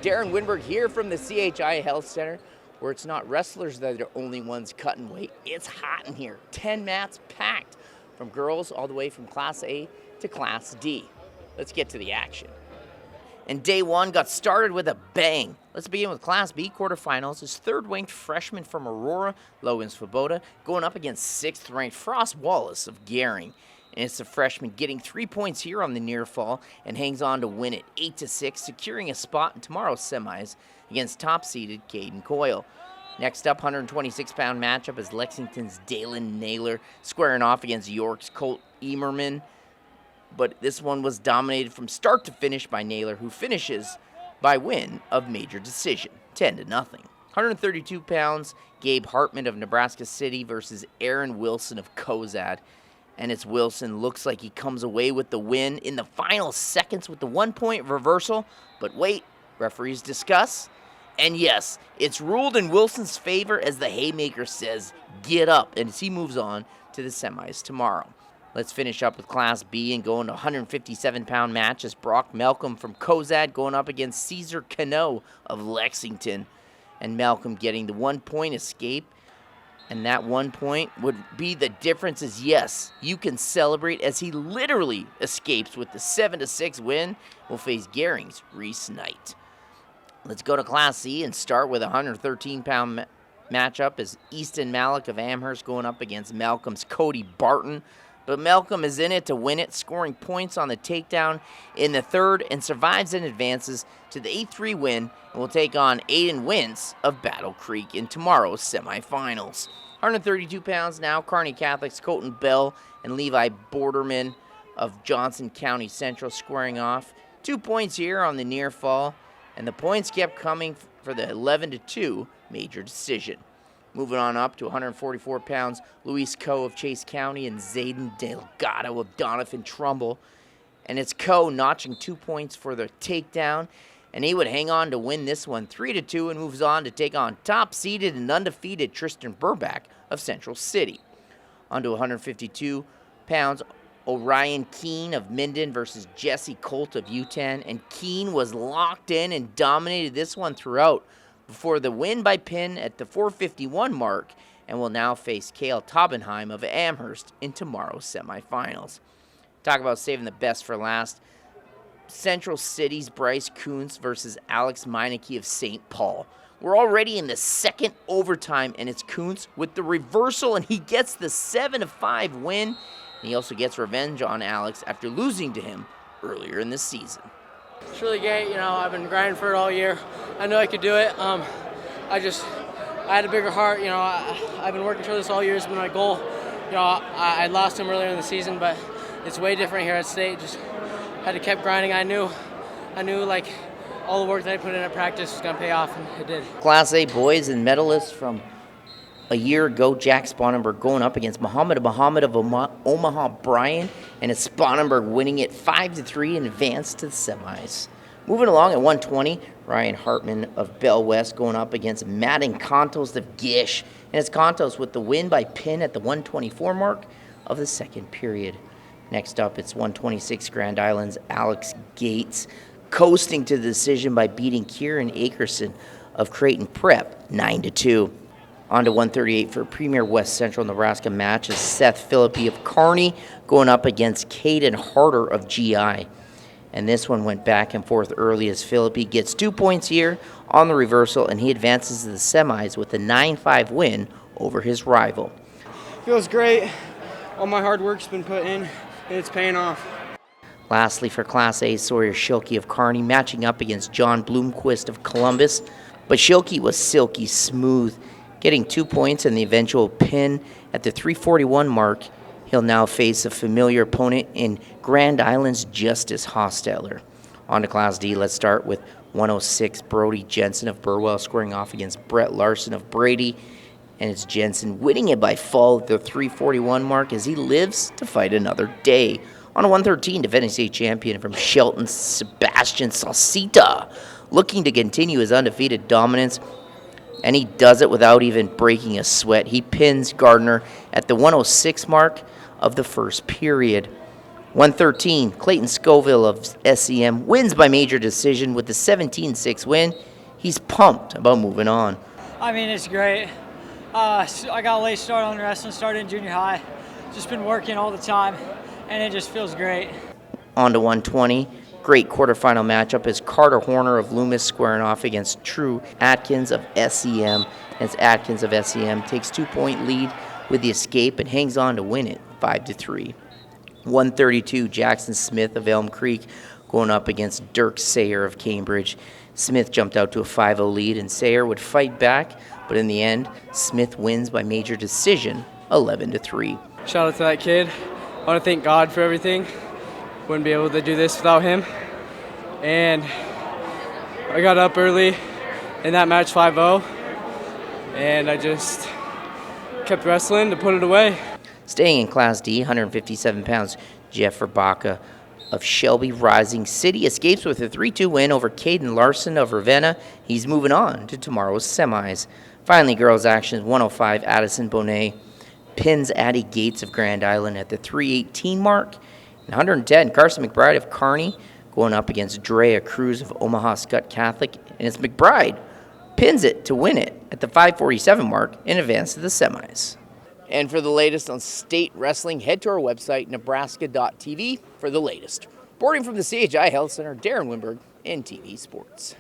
Darren Winberg here from the CHI Health Center, where it's not wrestlers that are the only ones cutting weight. It's hot in here. 10 mats packed, from girls all the way from Class A to Class D. Let's get to the action. And day one got started with a bang. Let's begin with Class B quarterfinals. His third-ranked freshman from Aurora, Logan Svoboda, going up against sixth-ranked Frost Wallace of Gering. And it's the freshman getting 3 points here on the near fall and hangs on to win it 8-6, securing a spot in tomorrow's semis against top-seeded Caden Coyle. Next up, 126-pound matchup is Lexington's Dalen Naylor squaring off against York's Colt Emerman. But this one was dominated from start to finish by Naylor, who finishes by win of major decision, 10-0. 132 pounds, Gabe Hartman of Nebraska City versus Aaron Wilson of Cozad. And it's Wilson. Looks like he comes away with the win in the final seconds with the 1-point reversal. But wait, referees discuss. And yes, it's ruled in Wilson's favor as the haymaker says, get up, and as he moves on to the semis tomorrow. Let's finish up with Class B and go into 157-pound match as Brock Malcolm from Cozad going up against Caesar Cano of Lexington. And Malcolm getting the 1-point escape. And that 1 point would be the difference is, yes, you can celebrate as he literally escapes with the 7-6 win. Will face Gering's Reese Knight. Let's go to Class C and start with a 113-pound matchup as Easton Malik of Amherst going up against Malcolm's Cody Barton. But Malcolm is in it to win it, scoring points on the takedown in the third and survives and advances to the 8-3 win and will take on Aiden Wentz of Battle Creek in tomorrow's semifinals. 132 pounds now, Kearney Catholic's Colton Bell and Levi Borderman of Johnson County Central squaring off. 2 points here on the near fall, and the points kept coming for the 11-2 major decision. Moving on up to 144 pounds, Luis Coe of Chase County and Zayden Delgado of Donovan Trumbull. And it's Coe notching 2 points for the takedown, and he would hang on to win this one 3-2 and moves on to take on top-seeded and undefeated Tristan Burback of Central City. On to 152 pounds, Orion Keene of Minden versus Jesse Colt of UTAN, and Keene was locked in and dominated this one throughout before the win by pin at the 451 mark, and will now face Cale Taubenheim of Amherst in tomorrow's semifinals. Talk about saving the best for last. Central City's Bryce Kuntz versus Alex Meineke of St. Paul. We're already in the second overtime, and it's Kuntz with the reversal, and he gets the 7-5 win. And he also gets revenge on Alex after losing to him earlier in the season. It's really great. I've been grinding for it all year. I know I could do it. I had a bigger heart. I've been working toward this all year. It's been my goal. I lost him earlier in the season, but it's way different here at state. Just had to keep grinding. I knew like all the work that I put in at practice was gonna pay off, and it did. Class A boys and medalists from a year ago, Jack Spanenberg going up against Muhammad of Omaha Bryan, and it's Spanenberg winning it 5-3 in advance to the semis. Moving along at 120, Ryan Hartman of Bell West going up against Madden Contos of Gish, and it's Contos with the win by pin at the 124 mark of the second period. Next up, it's 126 Grand Island's Alex Gates coasting to the decision by beating Kieran Akerson of Creighton Prep 9-2. On to 138 for a Premier West Central Nebraska match is Seth Philippi of Kearney going up against Caden Harder of GI. And this one went back and forth early as Philippi gets 2 points here on the reversal, and he advances to the semis with a 9-5 win over his rival. Feels great. All my hard work's been put in, and it's paying off. Lastly, for Class A, Sawyer Schilke of Kearney matching up against John Bloomquist of Columbus. But Schilke was silky smooth, getting 2 points in the eventual pin at the 341 mark. He'll now face a familiar opponent in Grand Island's Justice Hosteller. On to Class D, let's start with 106 Brody Jensen of Burwell scoring off against Brett Larson of Brady. And it's Jensen winning it by fall at the 341 mark as he lives to fight another day. On a 113, defending state champion from Shelton, Sebastian Salsita, looking to continue his undefeated dominance, and he does it without even breaking a sweat. He pins Gardner at the 106 mark of the first period. 113, Clayton Scoville of SEM wins by major decision with the 17-6 win. He's pumped about moving on. I mean, it's great. I got a late start on wrestling, started in junior high. Just been working all the time, and it just feels great. On to 120. Great quarterfinal matchup as Carter Horner of Loomis squaring off against True Atkins of SEM. As Atkins of SEM takes 2-point lead with the escape and hangs on to win it 5-3. 132, Jackson Smith of Elm Creek going up against Dirk Sayer of Cambridge. Smith jumped out to a 5-0 lead, and Sayer would fight back, but in the end, Smith wins by major decision, 11-3. Shout out to that kid. I want to thank God for everything. Wouldn't be able to do this without him. And I got up early in that match 5-0, and I just kept wrestling to put it away. Staying in Class D, 157 pounds, Jeff Verbaka of Shelby Rising City escapes with a 3-2 win over Caden Larson of Ravenna. He's moving on to tomorrow's semis. Finally, girls action, 105, Addison Bonet pins Addie Gates of Grand Island at the 3:18 mark. And 110, Carson McBride of Kearney going up against Drea Cruz of Omaha Scott Catholic. And it's McBride pins it to win it at the 5:47 mark in advance to the semis. And for the latest on state wrestling, head to our website, nebraska.tv, for the latest. Reporting from the CHI Health Center, Darren Winberg, NTV Sports.